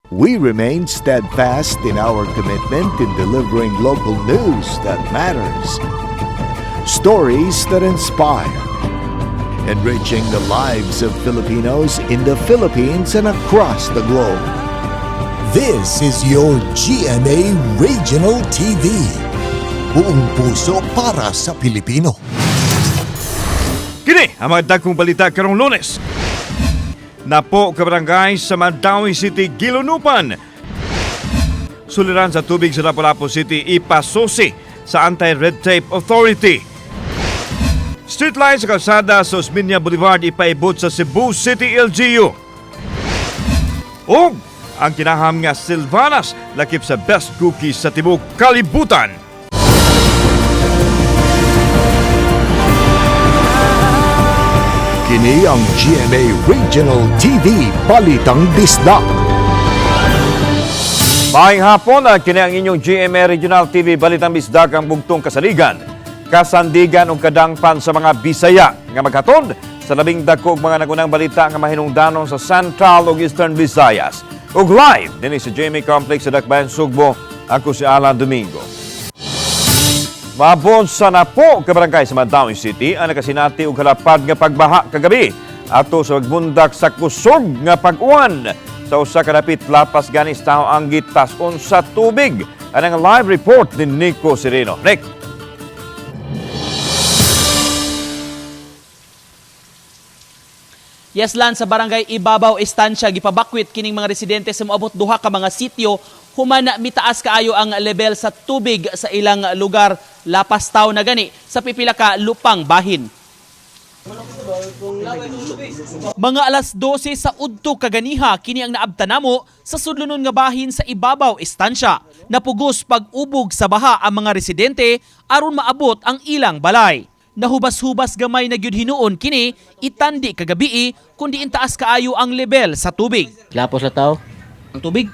We remain steadfast in our commitment in delivering local news that matters. Stories that inspire. Enriching the lives of Filipinos in the Philippines and across the globe. This is your GMA Regional TV. Buong puso para sa Pilipino. Kini ang mga dagkong balita karong Lunes. Napo ka barangay sa Mandaue City, Gilunupan. Suliran sa tubig sa Lapu-Lapu City ipasusi sa Anti-Red Tape Authority. Streetlight sa kalsada sa Osmeña Boulevard ipaibot sa Cebu City LGU. O ang kinaham nga Silvanas lakip sa best cookies sa tibok kalibutan. Kini ang GMA Regional TV Balitang Disdak. Maayong hapon at kini ang inyong GMA Regional TV Balitang Disdak ang bugtong kasaligan. Kasandigan o kadangpan sa mga Bisaya nga maghatod sa labing dako og mga nagunang balita nga mahinungdanon sa Central ug Eastern Visayas. Ug live dinhi sa GMA Complex sa Dakbayan, Sugbo, ako si Alan Domingo. Mabon sa napo ka barangay sa Mandaue City ang nakasinati og kalapad nga pagbaha kagabi ato sa pagbundak sa kusog nga pag-uwan sa usa ka dapit lapas ganis tawo ang gitason sa tubig. Anang live report ni Nico Sereno. Nick. Yeslan sa barangay Ibabaw Estancia gipabakwit kining mga residente sa moabot duha ka mga sitio human mitaas kaayo ang level sa tubig sa ilang lugar lapas taw na gani sa pipila ka lupang bahin. Mga alas 12 sa udto kaganiha kini ang naabtanamo sa sudlunon nga bahin sa Ibabaw Estancia. Napugos pag-ubog sa baha ang mga residente aron maabot ang ilang balay. Nahubas-hubas gamay na gyud hinuon kini itandi kagabi kundi intaas kaayo ang level sa tubig. Lapos la tao. Ang tubig?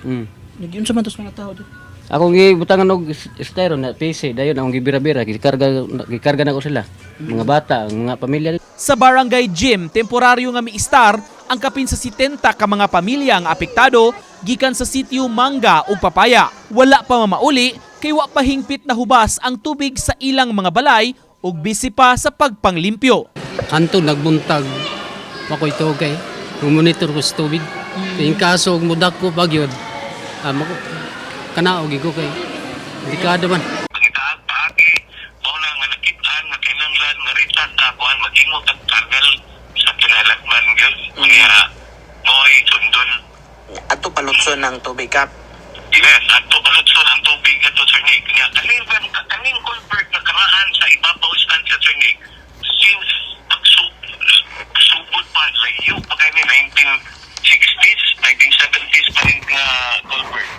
Nagyun sa mantos mga tao do. Ako gibutangan og styro na PC dayon akong gibira-bira gikarga na ko sila. Mga bata, mga pamilya. Sa barangay gym, temporaryo nga miistar ang kapin sa 70 ka mga pamilya ang apektado gikan sa sitio Mangga ug Papaya. Wala pa mamauli kay wa pa hingpit na hubas ang tubig sa ilang mga balay ug bisi pa sa pagpanglimpyo. Anto nagbuntag ako ito kay monitor ko sa tubig. In kaso mudak ko bagyod. Kanaog ko kay dekada man. Pangitaan paagi muna nga nakitaan nga kinanglan nga rita sa kuan mag-imot ang karnel sa kinalagman gyud. Kaya moy sundon. Ato palutson ng tubig kap. Yes, ato palutson ang tubig ato sir Nick. Nga kaning convert na karaan sa Ibabaw Estancia sir Nick. Since pagsubod pa layo pa kay 1960s, 1970s pa rin nga convert.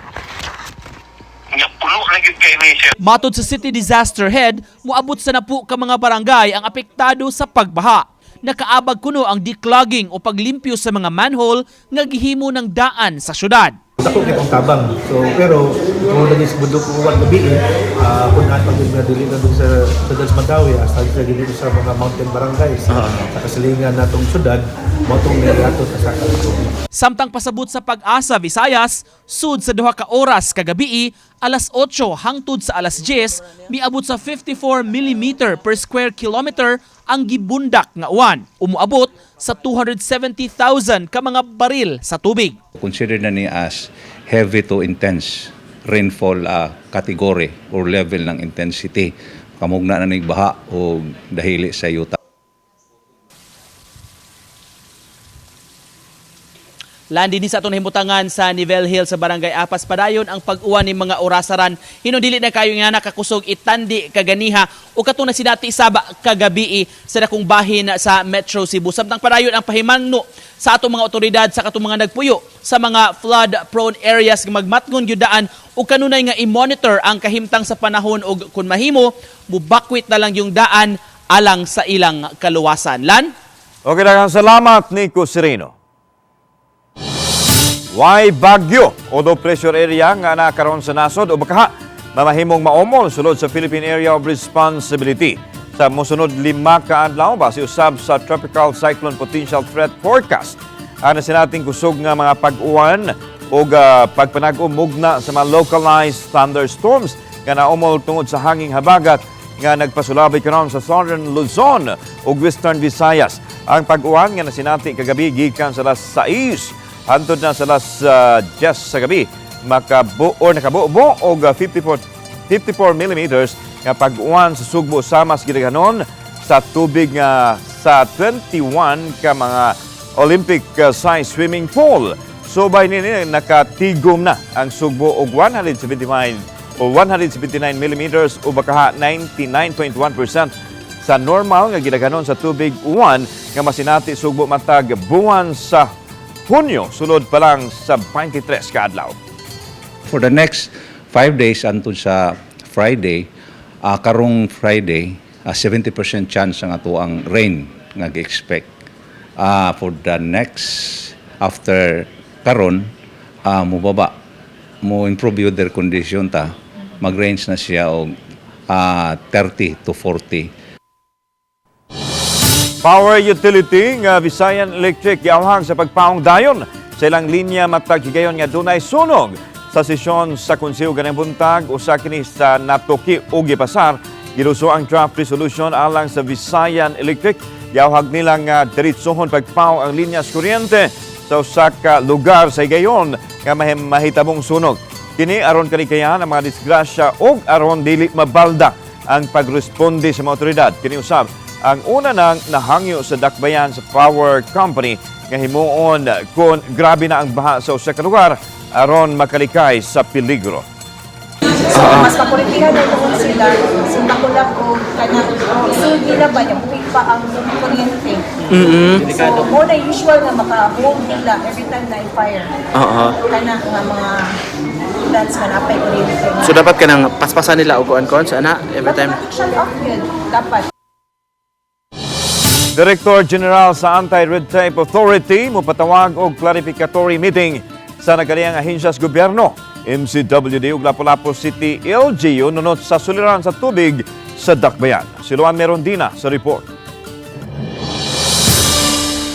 Nga puno na gyud kay ni sir. Matod sa City Disaster Head, moabot sa napu ka mga barangay ang apektado sa pagbaha. Nakaabag kuno ang declogging o paglimpyo sa mga manhole nga gihimo ng daan sa syudad. Ako kay kong tabang. So pero kung naging sa bundok uwan gabi kung pag dili na dun sa Mandaue hasta dito sa mga mountain barangays sa kasalingan natong syudad motong niyato sa tubig. Samtang pasabot sa Pag-asa Visayas, sud sa duha ka oras kagabi alas 8 hangtod sa alas 10 miabot sa 54 mm per square kilometer ang gibundak nga uwan. Umuabot sa 270,000 ka mga baril sa tubig. Consider na ni as heavy to intense rainfall category or level ng intensity. Kamugna na nigbaha o dahili sa yuta. Landi ni sa atong himutangan sa Nivel Hill sa Barangay Apas padayon ang pag-uwan ni mga orasaran. Hinudili na kayo nga nakakusog itandi kaganiha o katong na sinati isaba kagabi sa dakong bahin sa Metro Cebu. Samtang padayon ang pahimangno sa atong mga otoridad sa katong mga nagpuyo sa mga flood-prone areas nga magmatngon gyud daan o kanunay nga i-monitor ang kahimtang sa panahon o kun mahimo mubakwit na lang yung daan alang sa ilang kaluwasan. Lan? Okay, daghang salamat Nico Sereno. Why bagyo o low pressure area nga nakaroon sa nasod o baka mamahimong maomol sulod sa Philippine Area of Responsibility. Sa musunod 5 ka adlaw base usab sa Tropical Cyclone Potential Threat Forecast. Ano sinating kusog nga mga pag-uwan o pagpanag-o mugna sa mga localized thunderstorms nga naumol tungod sa hanging habagat nga nagpasulabay karon sa Southern Luzon ug Western Visayas. Ang pag-uwan nga nasinati kagabi gikan sa alas 6 hangtod na sa alas 10 sa gabi nakabuo og 54 millimeters nga pag-uwan sa Sugbo Samas gidaghanon sa tubig nga sa 21 ka mga Olympic size swimming pool. Subay nini nakatigom na ang Sugbo og 179 millimeters o baka 99.1% sa normal nga gidaghanon sa tubig uwan nga masinati Sugbo matag buwan sa Hunyo sulod pa lang sa 23 ka adlaw. For the next 5 days until sa Friday, karong Friday, 70% chance ang ato ang rain nga gi-expect. For the next, after karon, mo improve their condition ta, mag-range na siya og 30 to 40. Power utility nga Visayan Electric giawhag sa pagpaong dayon sa ilang linya matag higayon nga dunay sunog sa sesyon sa Konseho ganang buntag usa kini sa natuki o gipasar giluso ang draft resolution alang sa Visayan Electric giawhag nila nga diretsohon pagpaong ang linyas kuryente sa usa ka lugar sa higayon nga mahitabong sunog. Kini aron kanikayan ang mga disgrasya ug aron dili mabalda ang pagresponde sa mga otoridad. Kini usab ang una nang nahangyo sa dakbayan sa power company nga himuon kung grabe na ang baha sa usa ka lugar aron makalikay sa peligro. So, mas makulitihan na ito sila, sinta ko lang o kanya, isunod nila ba yung buwig pa ang kuryente. So, mo na usual na maka-hold nila every time na i-fire. Kana nga mga plants nga napay kuryente. So dapat ka nang paspasan nila o kuan-kuan sa ana every time? Shut off yun, dapat. Director General sa Anti-Red Tape Authority mupatawag og clarificatory meeting sa nagalihang ahensya sa gobyerno. MCWD ug Lapu-Lapu City LGU nunot sa suliran sa tubig sa dakbayan. Si Luan Merondina sa report.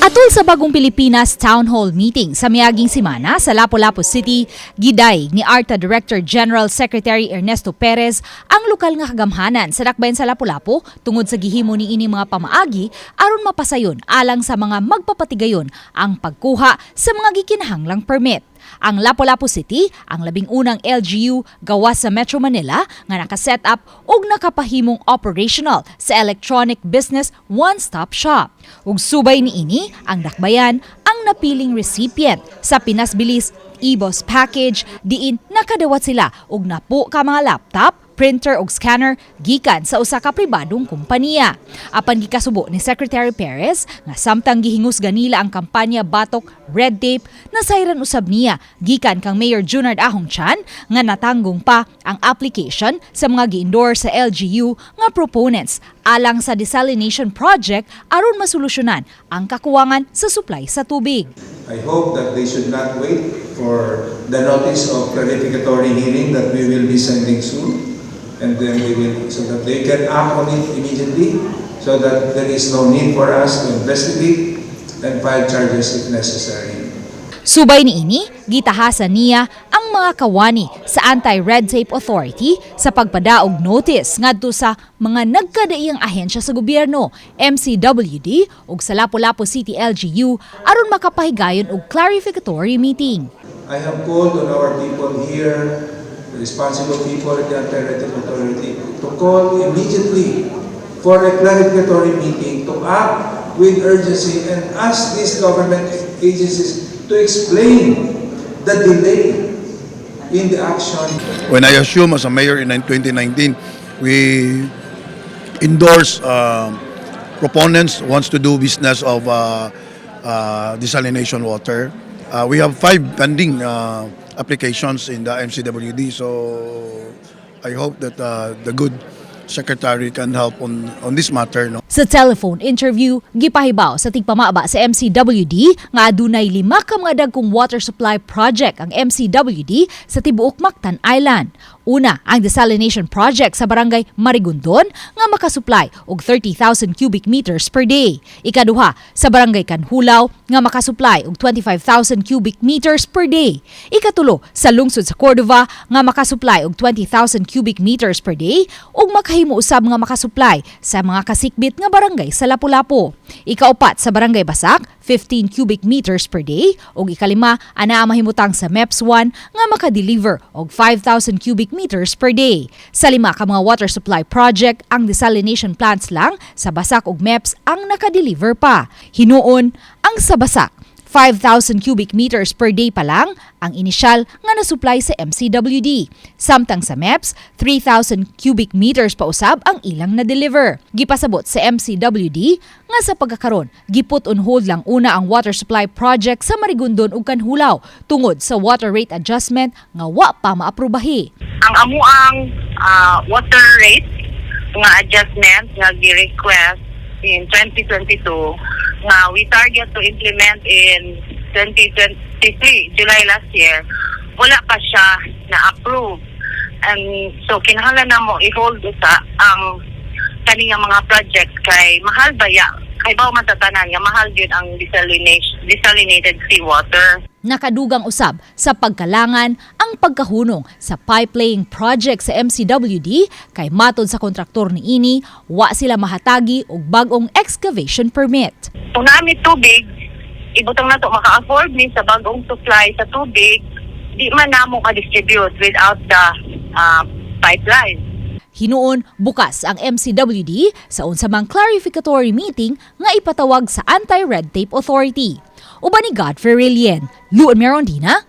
Atol sa Bagong Pilipinas Town Hall Meeting sa miaging semana sa Lapu-Lapu City, giday ni ARTA Director General Secretary Ernesto Perez ang lokal nga kagamhanan sa dakbayan sa Lapu-Lapu tungod sa gihimo ni ini mga pamaagi aron mapasayon alang sa mga magpapatigayon ang pagkuha sa mga gikinahanglang permit. Ang Lapu-Lapu City, ang labing unang LGU gawas sa Metro Manila nga nakaset up og nakapahimong operational sa electronic business one-stop shop. Ug subay niini ang dakbayan ang napiling recipient sa Pinas Bilis e-boss package diin nakadawat sila og napo ka mga laptop, printer ug scanner gikan sa usa ka pribadong kompanya. Apan gikasubo ni Secretary Perez nga samtang gihingusga nila ang kampanya Batok Red Tape, nasayran usab niya gikan kang Mayor Junard Ahong Chan nga natanggong pa ang application sa mga gi-endorse sa LGU nga proponents alang sa desalination project aron masolusyonan ang kakuwangan sa supply sa tubig. I hope that they should not wait for the notice of clarificatory hearing that we will be sending soon. And then we will, so that they can act on it immediately, so that there is no need for us to investigate and file charges if necessary. Subay niini, gitahasan niya ang mga kawani sa Anti-Red Tape Authority sa pagpadaog notice ngadto sa mga nagkadaiyang ahensya sa gobyerno, MCWD ug sa Lapu-Lapu City LGU aron makapahigayon og clarificatory meeting. I have called on our people here, the responsible people at the Anti-Red Tape Authority, to call immediately for a clarificatory meeting to act with urgency and ask these government agencies to explain the delay in the action. When I assumed as a mayor in 2019, we endorse proponents wants to do business of desalination water. We have 5 pending applications in the MCWD, so I hope that the good secretary can help on this matter. No? Sa telephone interview, gipahibaw sa tigpamaba sa MCWD nga adunay 5 ka mga dagkong water supply project ang MCWD sa tibuok Mactan Island. Una, ang desalination project sa barangay Marigondon nga makasupply og 30,000 cubic meters per day. Ikaduha, sa barangay Kanhulaw nga makasupply og 25,000 cubic meters per day. Ikatulo, sa lungsod sa Cordova nga makasupply og 20,000 cubic meters per day ug makahimo usab nga makasupply sa mga kasikbit nga barangay sa Lapu-Lapu. Ikaupat, sa barangay Basak, 15 cubic meters per day ug ikalima, ana mahimutang sa MEPS 1 nga makadeliver og 5,000 cubic meters per day. Sa 5 ka mga water supply project, ang desalination plants lang sa Basak ug MEPS ang nakadeliver pa. Hinuon, ang sa Basak, 5,000 cubic meters per day pa lang ang inisyal nga nasupply sa MCWD. Samtang sa MEPS, 3,000 cubic meters pa usab ang ilang na-deliver. Gipasabot sa MCWD nga sa pagkakaron, giput on hold lang una ang water supply project sa Marigondon ug Kanhulaw tungod sa water rate adjustment nga wa pa maaprubahi. Ang amuang water rate nga adjustment nga gi-request in 2022 nga we target to implement in 2023, July last year, wala pa siya na-approve. And so kinahanglan na mo i-hold sa ang kaninga mga project kay mahal ba ya? Kay bawo man tatanan nga mahal gyud ang desalinated seawater. Nakadugang usab sa pagkalangan ang pagkahunong sa pipelaying project sa MCWD kay matod sa kontraktor niini, wa sila mahatagi og bag-ong excavation permit. Kung naami tubig, ibutang nato maka-afford ni sa bagong supply sa tubig, di man namo ka-distribute without the pipeline. Hinuon, bukas ang MCWD sa unsamang clarificatory meeting nga ipatawag sa Anti-Red Tape Authority. Uban ni Godfrey Rilien, Luan Merondina,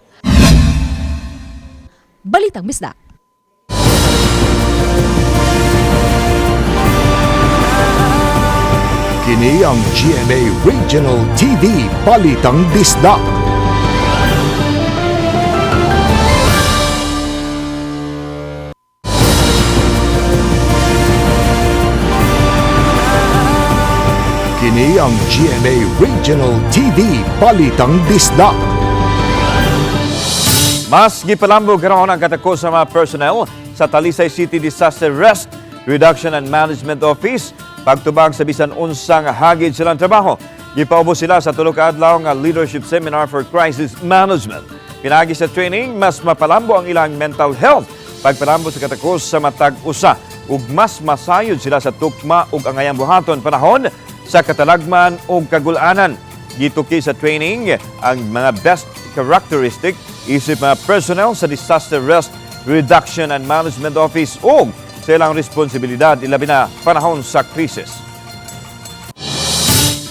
Balitang Bisdak. Kini ang GMA Regional TV Balitang Bisdak. Kini ang GMA Regional TV Balitang Bisdak. Mas gipalambo karon ang katakos sa mga personnel sa Talisay City Disaster Risk Reduction and Management Office pagtubag sa bisan unsang hagid silang trabaho. Gipaubos sila sa tulo ka adlaw nga leadership seminar for crisis management. Pinagi sa training, mas mapalambo ang ilang mental health pagpalambo sa katakos sa matag usa ug mas masayod sila sa tukma ug angayang buhaton panahon sa katalagman o kagulanan. Gituki sa training ang mga best characteristic isip mga personnel sa Disaster Risk Reduction and Management Office o sa ilang responsibilidad ilabi na panahon sa krisis.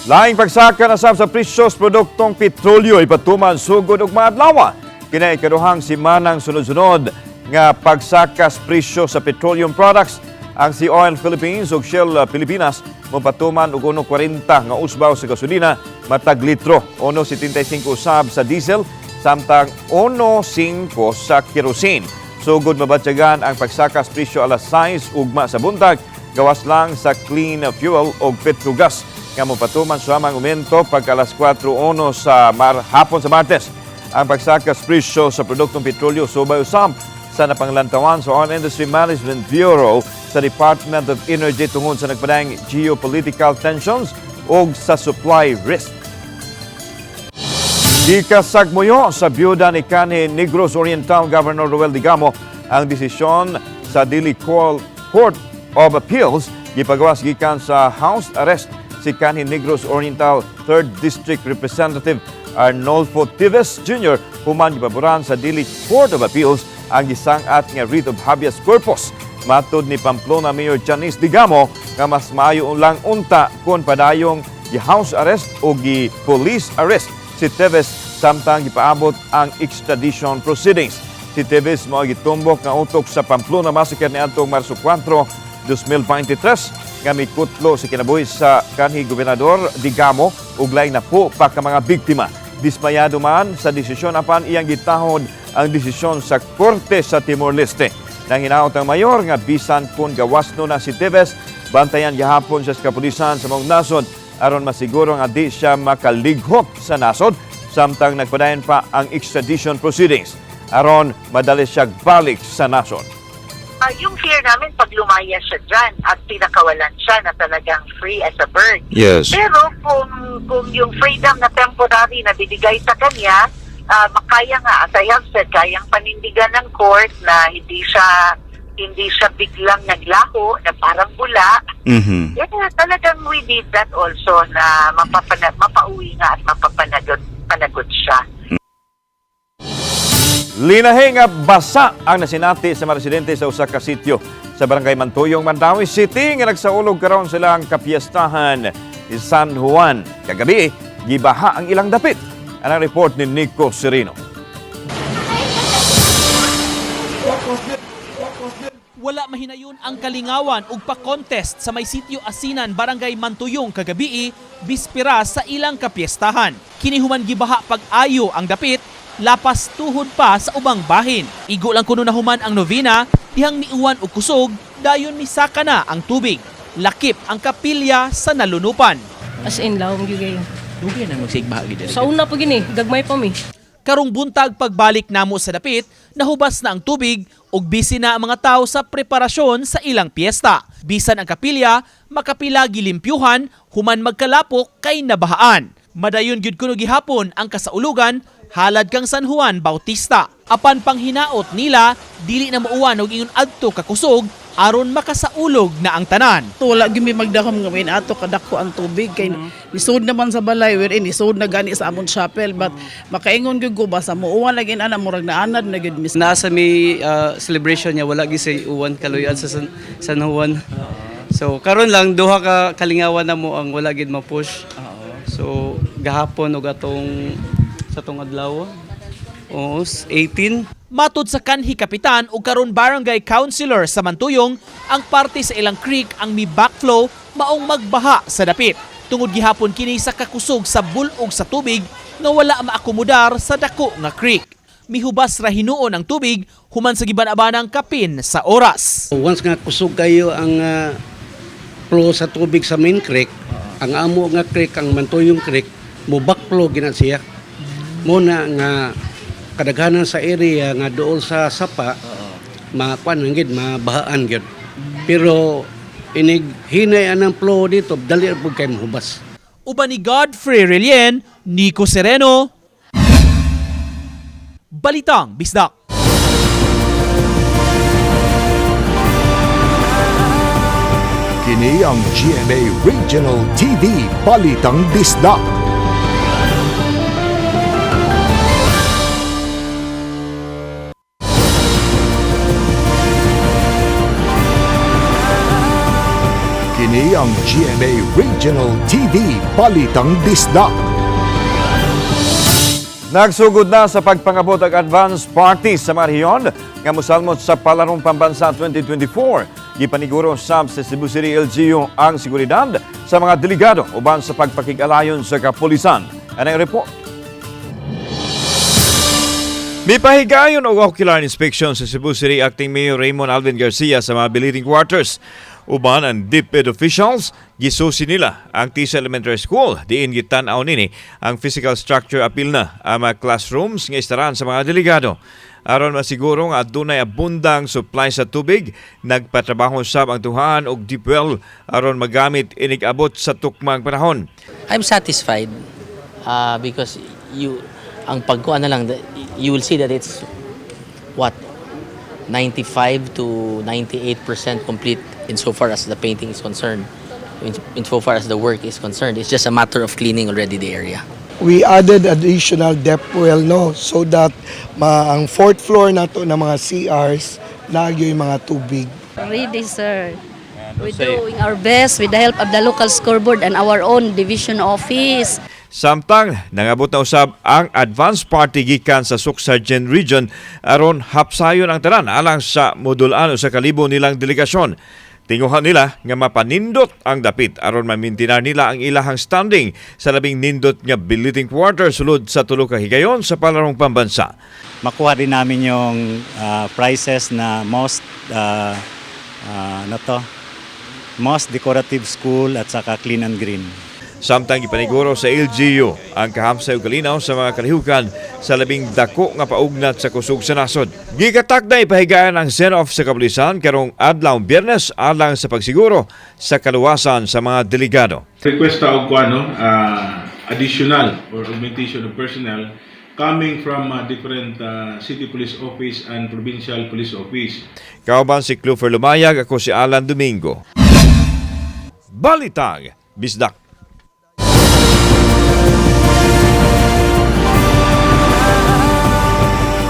Laing pagsaka na sa presyo sa produktong petrolyo ipatuman sugod ug maadlaw. Kini ikaduhang simanang sunod-sunod nga pagsaka sa presyo sa petroleum products. Ang Sea Oil Philippines ug Shell Pilipinas mopatuman og 1.40 nga usbaw sa gasolina matag litro, 1.75 usab sa diesel samtang 1.5 sa kerosene. Sugod mabatyagan ang pagsakas presyo alas 6 ugma sa buntag gawas lang sa clean fuel o petrogas nga mopatuman sa mga aumento pagka alas 4:01 sa hapon sa Martes. Ang pagsakas presyo sa produktong petrolyo subay usab sa napanglantawan sa Oil Industry Management Bureau sa Department of Energy tungod sa nagpadayang geopolitical tensions o sa supply risk. Gikasagmuyo sa byuda ni kanhi Negros Oriental Governor Roel Digamo ang desisyon sa Dili Court of Appeals gipagawas gikan sa house arrest si kanhi Negros Oriental 3rd District Representative Arnolfo Tives Jr. human gipaboran sa Dili Court of Appeals ang gisangat nga writ of habeas corpus. Matod ni Pamplona Mayor Janice Digamo nga mas maayo lang unta kung padayong gi-house arrest o gi-police arrest si Teves samtang gipaabot ang extradition proceedings. Si Teves mao gitumbok nga utok sa Pamplona Massacre niadtong Marso 4, 2023 nga mikutlo sa kinabuhi sa kanhi Gobernador Digamo ug lain na po pa ka mga biktima. Dismayado man sa desisyon apan iyang gitahod ang desisyon sa Korte sa Timor-Leste. Nang hinaot ang mayor nga bisan kung gawasno na si Teves, bantayan gihapon sa kapulisan sa mga nasod aron masiguro nga di siya makalighok sa nasod samtang nagpadayon pa ang extradition proceedings aron madali siya balik sa nasod. Yung fear namin pag lumaya siya dyan at pinakawalan siya na talagang free as a bird. Yes. Pero kung yung freedom na temporary na binigay sa kanya, makaya nga, as I have said, kayang panindigan ng court na hindi siya biglang naglaho, na parang bula. Mm-hmm. Yeah, talagang we did that also na mapauwi nga at mapapanagot siya. Linahe nga basa ang nasinati sa mga residente sa usa ka sitio sa Barangay Mantuyong, Mandawi City nga nagsaulog karon silang kapiestahan ni San Juan. Kagabi, gibaha ang ilang dapit. Ang report ni Nico Serino. Wala mahinayon ang kalingawan ug pa-contest sa may sitio Asinan, Barangay Mantuyong kagabi, bispera sa ilang kapiestahan. Kinihuman gibaha pag-ayo ang dapit, lapas tuhod pa sa ubang bahin. Igo lang kuno nahuman ang novena, dihang niuwan og kusog, dayon misaka na ang tubig. Lakip ang kapilya sa nalunupan. As in, lawang gigay. Dugay na magsigbaha gid. Sa una pa gini, gagmay pa mi. Karong buntag pagbalik namo sa dapit, nahubas na ang tubig ug busy na ang mga tao sa preparasyon sa ilang piyesta. Bisan ang kapilya, makapila gilimpyuhan, human magkalapok kay nabahaan. Madayon gyud kuno gihapon ang kasaulugan, halad kang San Juan Bautista. Apan panghinaot nila, dili na mauwan og ingon adto kakusog aron makasaulog na ang tanan. Wala gyud mi magdahom nga may ato kadako ang tubig kay lisod naman sa balay wherein lisod na gani sa amon chapel but makaingon gyud ko basta muuwan lagi ana murag naanad na gyud mis. Nasa may celebration niya wala gyud say uwan kaluyan sa San Juan. So karon lang duha ka kalingawan na mo ang wala gyud ma-push. So gahapon og atong sa tong adlaw 18. Matud sa kanhi kapitan ug karon barangay councilor sa Mantuyong, ang parte sa ilang creek ang mi backflow maong magbaha sa dapit. Tungod gihapon kini sa kakusog sa bulog sa tubig nga wala maakomodar sa dako nga creek. Mihubas ra hinuon ang tubig human sa giban-abanang kapin sa oras. Once nga kusog kayo ang flow sa tubig sa main creek, ang amo nga creek, ang Mantuyong Creek, mo backflow gina siya. Muna nga kadaghanan sa area nga dool sa sapa makuan gid mabahaan gyud. Pero inig hinay anang flow dito dali pud kay mahubas. Uban ni Godfrey Relien, Nico Sereno, Balitang Bisdak. Kini ang GMA Regional TV Balitang Bisdak. Kini ang GMA Regional TV Balitang Bisdak. Nagsugod na sa pagpangabot ang advance party sa mga rehiyon nga mosalmot sa Palarong Pambansa 2024. Gipaniguro sa Cebu City LGU ang seguridad sa mga delegado uban sa pagpakig-alayon sa kapulisan. Anong report? Mipahigayon og ocular inspection sa Cebu City Acting Mayor Raymond Alvin Garcia sa mga billeting quarters. Uban ang DepEd officials, gisusi nila ang Tisa Elementary School. Diin gitan-aw nini ang physical structure apil na ang mga classrooms nga istaran sa mga delegado. Aron masiguro nga adunay abundang supply sa tubig, nagpatrabaho sab ang tuhan og deep well aron magamit inig-abot sa tukmang panahon. I'm satisfied because ang pagkuan na lang, you will see that it's 95 to 98% complete insofar as the painting is concerned. Insofar as the work is concerned, it's just a matter of cleaning already the area. We added additional depth well so that ang fourth floor nato na mga CRs nagyo yung mga tubig. Ready, sir. We're doing our best with the help of the local scoreboard and our own division office. Samtang nangabot na usab ang advance party gikan sa Suksagen Region aron hapsayon ang tanan alang sa modulan sa kalibo nilang delegasyon. Tinguhan nila nga mapanindot ang dapit aron mamintinar nila ang ilahang standing sa labing nindot nga billeting quarter sulod sa tulo ka higayon sa palarong pambansa. Makuha din namin yung prizes na most most decorative school at saka clean and green. Samtang ipaniguro sa LGU ang kahamsay ug kalinaw sa mga kalihukan sa labing dako nga paugnat sa kusog sa nasod. Gikatak na ipahigaan ang send-off sa kapulisan karong adlaw Biyernes alang sa pagsiguro sa kaluwasan sa mga delegado. Request og additional or augmentation of personnel coming from different city police office and provincial police office. Kauban si Clover Lumayag, ako si Alan Domingo. Balitang Bisdak.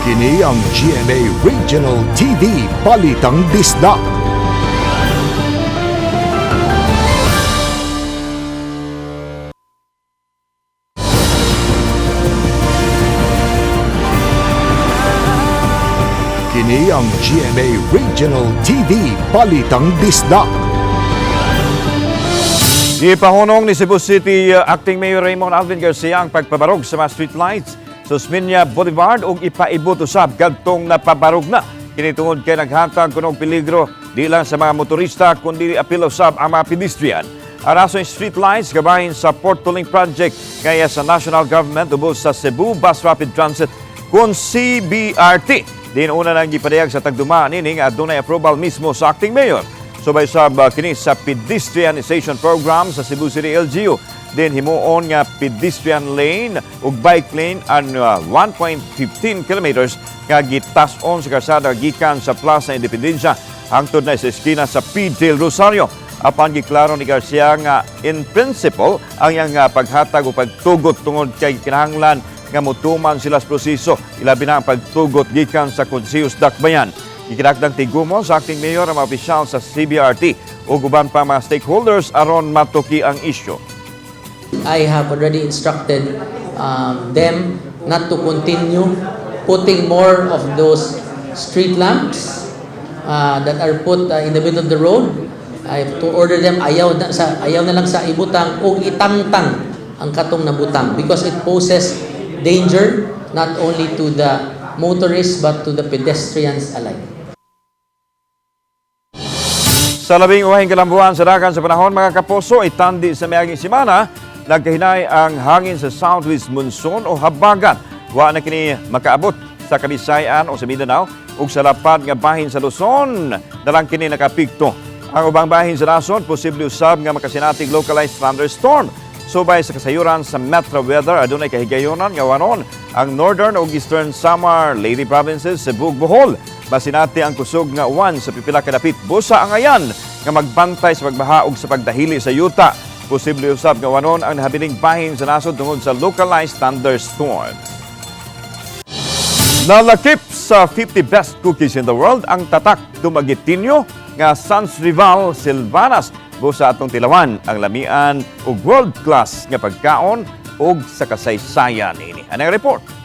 Kini ang GMA Regional TV Balitang Bisdak. Kini ang GMA Regional TV Balitang Bisdak. Ipahunong ni Cebu City Acting Mayor Raymond Alvin Garcia ang pagpabarog sa mga street lights sa Osmeña Boulevard ug ipaibot usab kadtong napabarog na. Kini tungod kay naghatag kunog peligro di lang sa mga motorista kundi apil usab ang mga pedestrian. Araso yung street lights gabahin sa Port Tolling Project kaya sa national government ubos sa Cebu Bus Rapid Transit kun CBRT. Din una nang gipadayag sa tagduma nining adunay approval mismo sa acting mayor. Subay sab kini sa pedestrianization program sa Cebu City LGU. Din himuon nga pedestrian lane ug bike lane ang 1.15 kilometers nga gitason sa kalsada gikan sa Plaza Independencia hangtod na sa eskina sa P. Rosario. Apan giklaro ni Garcia nga in principle ang iyang paghatag o pagtugot tungod kay kinahanglan nga motuman sila sa proseso ilabi na ang pagtugot gikan sa Konsehos Dakbayan. Ikinakdang tigumo sa acting mayor ang mga opisyal sa CBRT o guban pa mga stakeholders aron matuki ang isyu. I have already instructed them not to continue putting more of those street lamps that are put in the middle of the road. I have to order them ayaw na lang sa ibutang o itangtang ang katong nabutang because it poses danger not only to the motorists but to the pedestrians alike. Sa labing uwahing kalambuan sa dagan sa panahon mga kapuso, itandi sa mayaging simana, nagkahinay ang hangin sa southwest monsoon o habagat. Wa na kini makaabot sa Kabisayan o sa Mindanao ug sa lapad nga bahin sa Luzon, dalang kini nakapikto. Ang ubang bahin sa nasod, posible usab nga makasinatig localized thunderstorm. Subay sa kasayuran sa Metro Weather, adunay kahigayonan nga wanon ang northern ug eastern Samar, Leyte provinces, Cebu, Bohol. Basinati ang kusog nga uwan sa pipila ka dapit busa ang ayan nga magbantay sa pagbaha ug sa pagdahili sa yuta. Posible usab nga wanon ang nahabiling bahin sa nasod tungod sa localized thunderstorm. Nalakip sa 50 best cookies in the world ang tatak dumagitinyo nga Sans Rival Silvanas busa atong tilawan ang lamian ug world-class nga pagkaon ug sa kasaysayan ini. Anang report.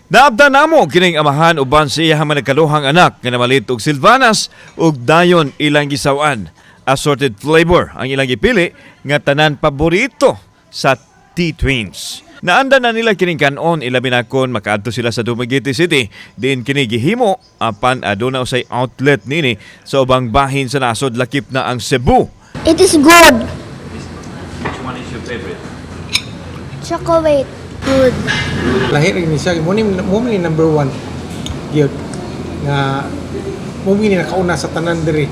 Naabda namo kining amahan uban sa iyang managkaluhang anak nga namalit og Silvanas ug dayon ilang gisawan. Assorted flavor ang ilang gipili nga tanan paborito sa T-Twins. Naanda na nila kining kanon ilabi na kon makaadto sila sa Dumaguete City. Diin kini gihimo apan aduna usay outlet nini sa ubang bahin sa nasod lakip na ang Cebu. It is good. Which one is your favorite? Chocolate. Good. Lahir ni siya mo ni number 1 gyud nga mo ni nakauna sa tanan diri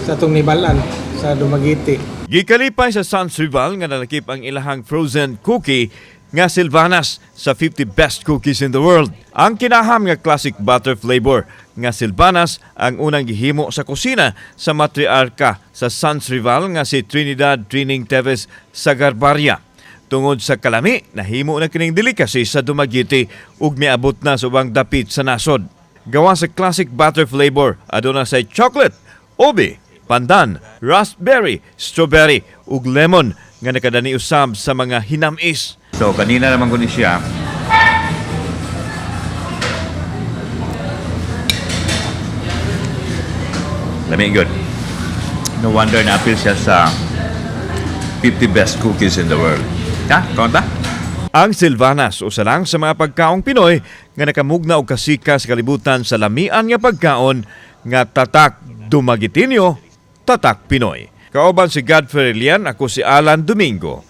sa atong nibalan sa Dumaguete. Gikalipay sa Sans Rival nga nalakip ang ilahang frozen cookie nga Silvanas sa 50 best cookies in the world. Ang kinaham nga classic butter flavor nga Silvanas ang unang gihimo sa kusina sa matriarka sa Sans Rival nga si Trinidad Trining Teves Sagarbarria. Tungod sa kalami, nahimo na kining delicacy sa Dumaguete ug miabot na sa ubang dapit sa nasod. Gawa sa classic butter flavor, aduna sa chocolate, ube, pandan, raspberry, strawberry ug lemon nga nakadani usab sa mga hinamis. So kanina naman ko ni siya. Lami good. No wonder na-appeal siya sa 50 best cookies in the world. Ha? Kaunta? Ang Silvanas, usa lang sa mga pagkaong Pinoy nga nakamugna og kasika sa kalibutan sa lamian nga pagkaon nga tatak dumagitinyo, tatak Pinoy. Kauban si Godfrey Lian, ako si Alan Domingo.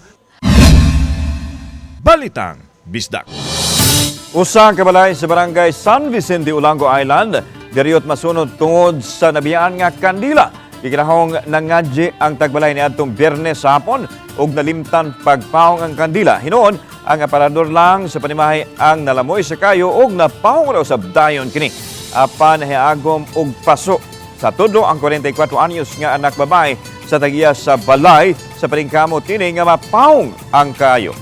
Balitang Bisdak. Usa ka balay sa barangay San Vicente, Ulango Island, gariyot masunod tungod sa nabiyaan nga kandila. Ikinahong nangadji ang tagbalay ni adtong Biyernes sa hapon ug nalimtan pagpawong ang kandila. Hinuon ang aparador lang sa panimahay ang nalamoy sa kayo ug napawong raw sa dayon kini. Apan hiagom og paso. Sa tudlo ang 44 anyos nga anak babae sa tagiya sa balay sa paningkamot kini nga mapawong ang kayo.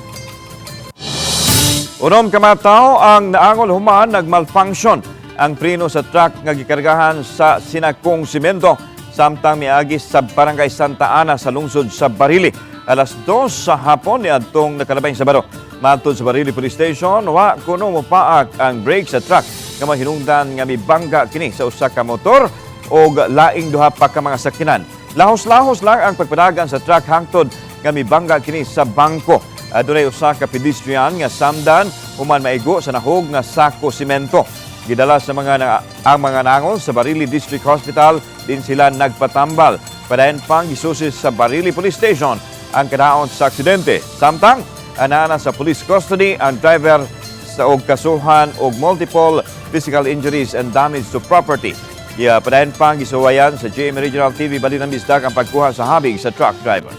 Unom ka mga tao ang naangol human nagmalfunction ang preno sa truck nga gikargahan sa sinakong simento samtang miagi sa barangay Santa Ana sa lungsod sa Barili. Alas 2 sa hapon ni adtong nakalabay sa Sabado. Matod sa Barili Police Station, wa kuno mopaak ang brake sa truck nga mahinungdan nga mibangga kini sa usa ka motor o laing duha pa ka mga sakinan. Lahos-lahos lang ang pagpadagan sa truck hangtod nga mibangga kini sa bangko. Adunay usa ka pedestrian nga samdan human maigo sa nahog nga sako simento. Gidala sa ang mga nangon sa Barili District Hospital, din sila nagpatambal. Padayon pang gisusis sa Barili Police Station ang kadaon sa aksidente. Samtang anana sa police custody ang driver sa og kasuhan og multiple physical injuries and damage to property. Padayon pang gisuwayan sa GMA Regional TV Balitang Bisdak ang pagkuha sa habig sa truck driver.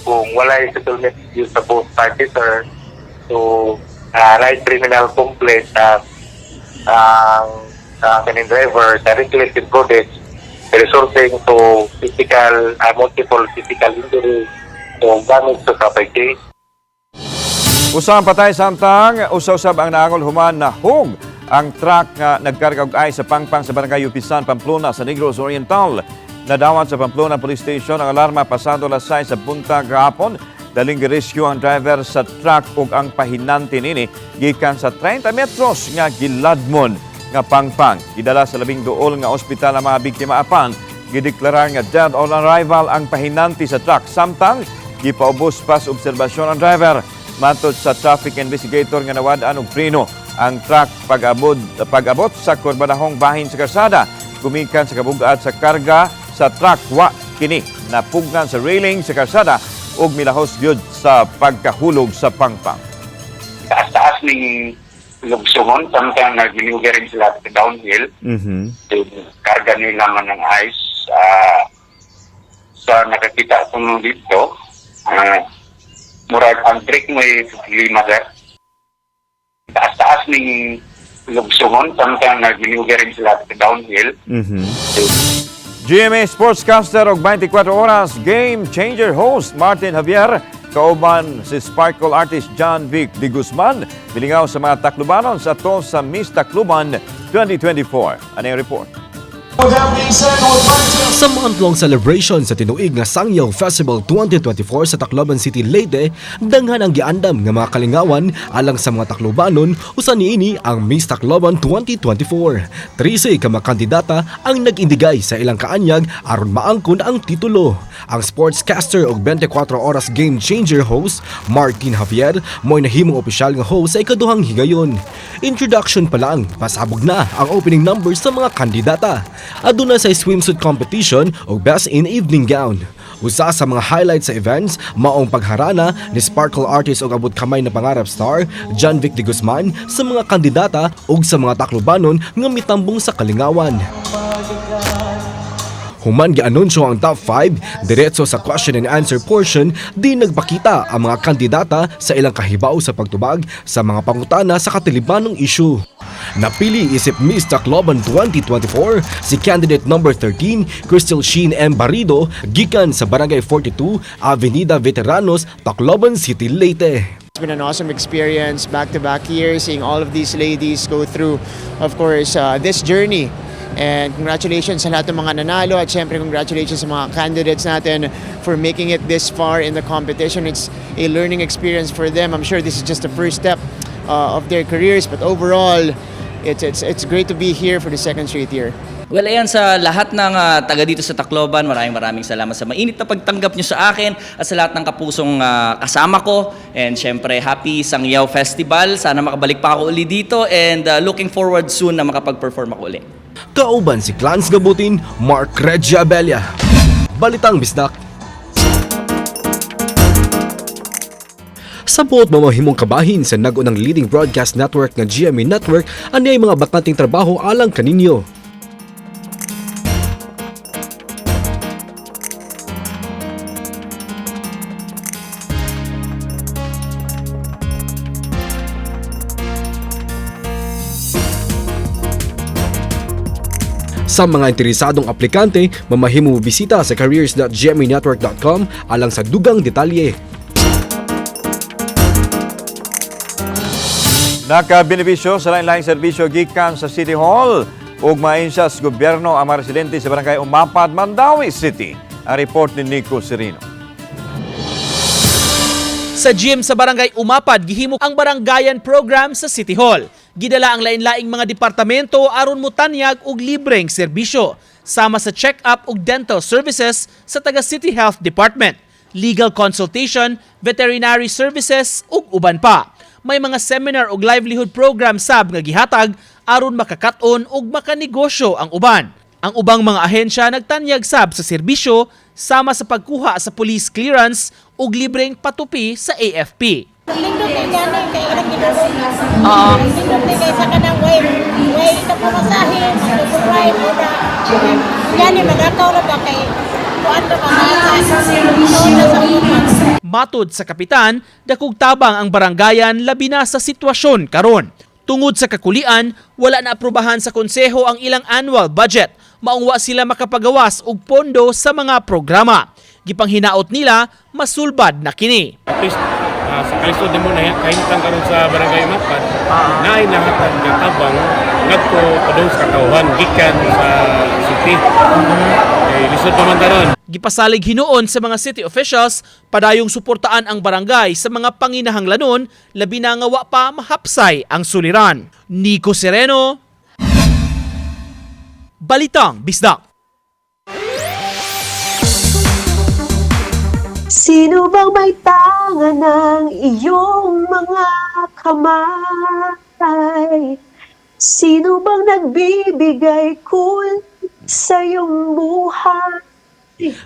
Kung walay settlement due sa both parties or to light criminal complaint ang kaning driver directly recorded resulting to multiple physical injury to damage to property. Usang patay samtang usaw-usab ang naangol human na hug ang truck nga nagkarga og ice sa pangpang sa barangay Upisan, Pamplona sa Negros Oriental. Nadawat sa Pamplona Police Station ang alarma pasado alas 6 sa buntag gahapon. Daling girescue ang driver sa truck ug ang pahinanti nini gikan sa 30 metros nga giladmon nga pangpang. Gidala sa labing duol nga ospital ang mga biktima apan gideklarar nga dead on arrival ang pahinanti sa truck. Samtang gipaubos pas obserbasyon ang driver. Matod sa traffic investigator nga nawad-an og preno ang truck pag-abot sa kurbanahong bahin sa karsada. Gumikan sa kabugat sa karga sa truck wa kini napugnan sa railing sa karsada ug milahos gyud sa pagkahulog sa pangpang. Taas-taas ning lugsungon samtang nagminugarin sila sa downhill. Karga nila man ng ice. Sa nakakita ko dito, murag ang brake mo lima sir. Taas-taas ning lugsungon samtang nagminugarin sila sa downhill. GMA Sportscaster og 24 oras game changer host Martin Javier kauban si Sparkle artist John Vic de Guzman bilingaw sa mga taklubanon sa to sa Miss Tacloban 2024. Ano yung report? Sa month-long celebration sa tinuig nga Sangyaw Festival 2024 sa Tacloban City, Leyte, danghan ang giandam nga mga kalingawan alang sa mga Taclobanon usa niini ang Miss Tacloban 2024. 13 ka mga kandidata ang nag-indigay sa ilang kaanyag aron maangkon ang titulo. Ang sportscaster og 24 oras game changer host Martin Javier mo'y nahimong opisyal nga host sa ikaduhang higayon. Introduction pa lang, pasabog na ang opening numbers sa mga kandidata. Aduna sa swimsuit competition o best in evening gown. Usa sa mga highlights sa events, maong pagharana ni Sparkle artist o abot kamay na pangarap star, John Vic de Guzman, sa mga kandidata o sa mga Taclobanon nga mitambong sa kalingawan. Human gianunsyo ang top 5, diretso sa question and answer portion, di nagpakita ang mga kandidata sa ilang kahibaw sa pagtubag sa mga pangutana sa katilibanong issue. Napili isip Miss Tacloban 2024 si candidate number 13, Crystal Sheen M. Barrido, gikan sa Barangay 42, Avenida Veteranos, Tacloban City, Leyte. It's been an awesome experience, back-to-back years, seeing all of these ladies go through, of course, this journey. And congratulations sa lahat ng mga nanalo at syempre congratulations sa mga candidates natin for making it this far in the competition. It's a learning experience for them. I'm sure this is just the first step of their careers, but overall, it's great to be here for the second straight year. Well, ayan, sa lahat ng taga dito sa Tacloban, maraming salamat sa mainit na pagtanggap nyo sa akin at sa lahat ng kapusong kasama ko. And syempre, happy Sangyaw Festival. Sana makabalik pa ako uli dito and looking forward soon na makapag-perform ako uli. Kauban si Clans Gabutin, Mark Regia Abella. Balitang Bisdak. Sa buot mamahimong kabahin sa nagunang leading broadcast network ng GMA Network, anay mga bakanting trabaho alang kaninyo. Sa mga interesadong aplikante, mamahimo bisita sa careers.gmanetwork.com alang sa dugang detalye. Nakabenepisyo sa lain-laing serbisyo gikan sa City Hall ug maayensya sa gobyerno ang mga residente sa Barangay Umapad, Mandawi City. Ang report ni Nico Serino. Sa gym sa Barangay Umapad, gihimo ang Barangayan Program sa City Hall. Gidala ang lain-laing mga departamento aron motanyag og libreng serbisyo, sama sa check-up ug dental services sa taga City Health Department, legal consultation, veterinary services ug uban pa. May mga seminar ug livelihood program sab nga gihatag aron makakat-on ug makanegosyo ang uban. Ang ubang mga ahensya nagtanyag sab sa serbisyo sama sa pagkuha sa police clearance ug libreng patupi sa AFP. Lindot kay gani kay ilang ginoo. Lindot kay sa kanang way ito pumasahin, mag-ride mo na. Gani magakaw ra ba kay kuan ra ba Matod sa kapitan, dakog tabang ang barangayan labi na sa sitwasyon karon. Tungod sa kakulian, wala na aprobahan sa konseho ang ilang annual budget. Maungwa sila makapagawas og pondo sa mga programa. Gipanghinaot nila, masulbad na kini. At least, sa kalisod mo na kahintang karon sa Barangay Umapad, naay nahatag nga tabang ngadto padung sa katawhan gikan sa city. Lisod naman daron. Gipasalig hinuon sa mga city officials padayong suportaan ang barangay sa mga panginahanglanon labi na nga wa pa mahapsay ang suliran. Nico Sereno, Balitang Bisdak. Sino bang may tangan ng iyong mga kamay? Sino bang nagbibigay cool sa iyong buhay?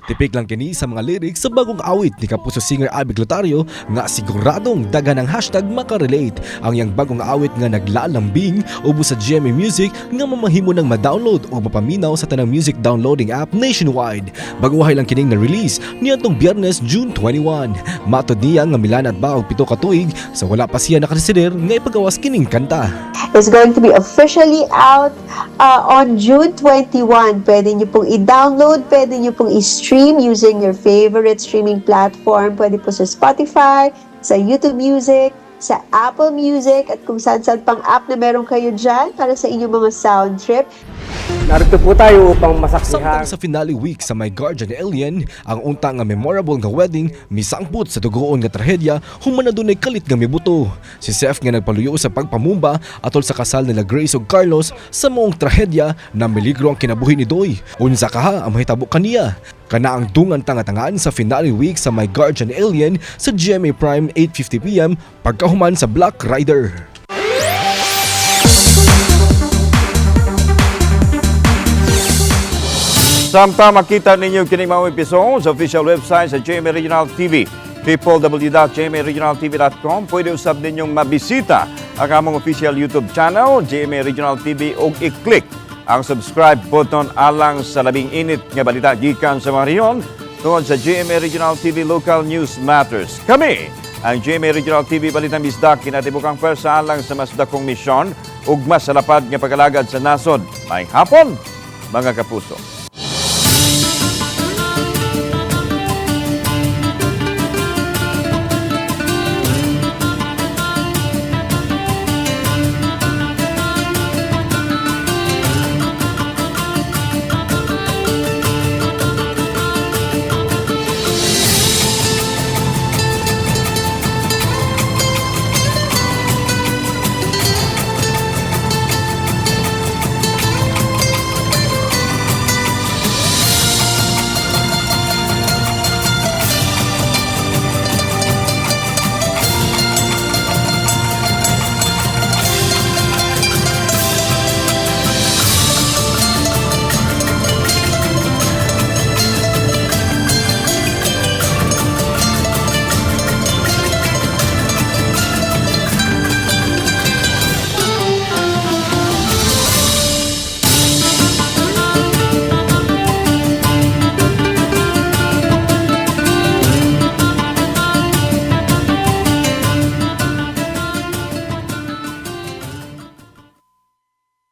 Tipik lang kini sa mga lyrics sa bagong awit ni Kapuso singer Abby Glotario nga siguradong dagan ang hashtag makarelate. Ang yang bagong awit nga naglalambing ubos sa GMA Music nga mamahimo ng ma-download o mapaminaw sa tanang music downloading app nationwide. Baguhay lang kining na-release niyadtong Biyernes, June 21. Matod niya nga milanad ba og 7 ka tuig sa wala pa siya nakaresider nga ipagawas kining kanta. It's going to be officially out on June 21. Pwede niyo pong i-download, pwede niyo pong i-stream using your favorite streaming platform. Pwede po sa Spotify, sa YouTube Music, sa Apple Music, at kung saan-saan pang app na meron kayo dyan para sa inyong mga sound trip. Narito po tayo upang masaksihan. Samtang sa finale week sa My Guardian Alien, ang unta nga memorable nga wedding misangput sa dugoon nga trahedya humana dunay kalit nga mibuto. Si Seth nga nagpaluyo sa pagpamumba atol sa kasal nila Grace ug Carlos sa moong trahedya na miligro ang kinabuhi ni Doy. Unsa kaha ang mahitabo kaniya? Kana ang dungan tanga-tangaan sa finale week sa My Guardian Alien sa GMA Prime 8:50 PM pagkahuman sa Black Rider. Samtang makita ninyo kining mga episode sa official website sa GMA Regional TV, www.gmaregionaltv.com. Pwede usab ninyong mabisita ang among official YouTube channel, GMA Regional TV, o i-click ang subscribe button alang sa labing init nga balita gikan sa mga rehiyon tungod sa GMA Regional TV Local News Matters. Kami, ang GMA Regional TV Balitang Bisdak, kinatibukang pwersa alang sa mas dakong misyon ug mas salapad nga pag-alagad sa nasod. Maayong hapon, mga kapuso.